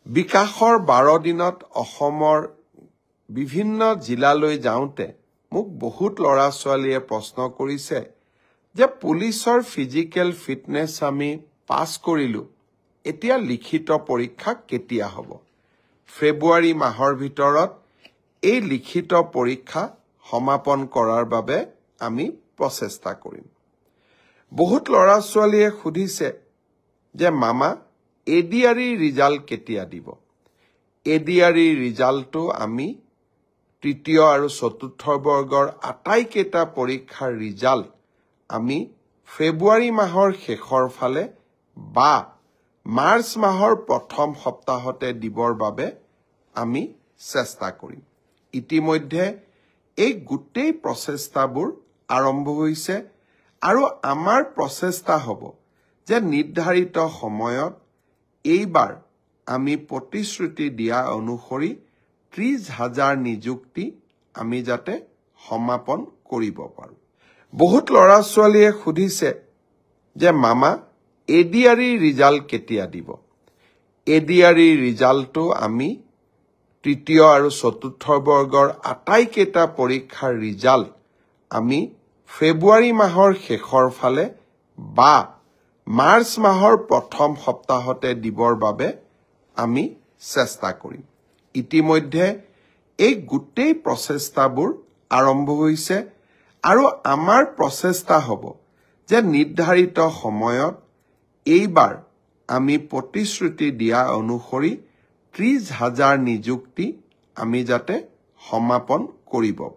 বিকাশৰ 12 দিনত অসমৰ বিভিন্ন জিলালৈ যাওঁতে মোক বহুত ল'ৰা ছোৱালীয়ে প্ৰশ্ন কৰিছে যে পুলিচৰ ফিজিক্যাল ফিটনেস আমি পাস কৰিলো এতিয়া লিখিত পৰীক্ষা কেতিয়া হ'ব ফেব্ৰুৱাৰী মাহৰ ভিতৰত এই লিখিত পৰীক্ষা সমাপন কৰাৰ বাবে আমি প্ৰচেষ্টা কৰিম বহুত ল'ৰা ছোৱালীয়ে সুধিছে যে মামা এডিআৰই ৰিজাল্ট কেতিয়া দিব এডিআৰই ৰিজাল্টটো আমি তৃতীয় আৰু চতুৰ্থ বৰ্গৰ আটাইকেইটা পৰীক্ষাৰ ৰিজাল্ট আমি ফেব্ৰুৱাৰী মাহৰ শেষৰ ফালে বা মাৰ্চ মাহৰ প্ৰথম সপ্তাহতে দিবৰ বাবে আমি চেষ্টা কৰিম ইতিমধ্যে এই গোটেই প্ৰচেষ্টাবোৰ আৰম্ভ হৈছে আৰু আমাৰ প্ৰচেষ্টা হ'ব যে নিৰ্ধাৰিত সময়ত এইবাৰ আমি প্ৰতিশ্ৰুতি দিয়া অনুসৰি 30,000 নিযুক্তি আমি যাতে সমাপন কৰিব পাৰো বহুত ল'ৰা ছোৱালীয়ে সুধিছে যে মামা এডিআৰই ৰিজাল্ট কেতিয়া দিব এডিআৰই ৰিজাল্টটো আমি তৃতীয় আৰু চতুৰ্থ বৰ্গৰ আটাইকেইটা পৰীক্ষাৰ ৰিজাল্ট আমি ফেব্ৰুৱাৰী মাহৰ শেষৰ ফালে বা মাৰ্চ মাহৰ প্ৰথম সপ্তাহতে দিবৰ বাবে আমি চেষ্টা কৰিম ইতিমধ্যে এই গোটেই প্ৰচেষ্টাবোৰ আৰম্ভ হৈছে আৰু আমাৰ প্ৰচেষ্টা হ'ব যে নিৰ্ধাৰিত সময়ত এইবাৰ আমি প্ৰতিশ্ৰুতি দিয়া অনুসৰি 30,000 নিযুক্তি আমি যাতে সমাপন কৰিব পাৰো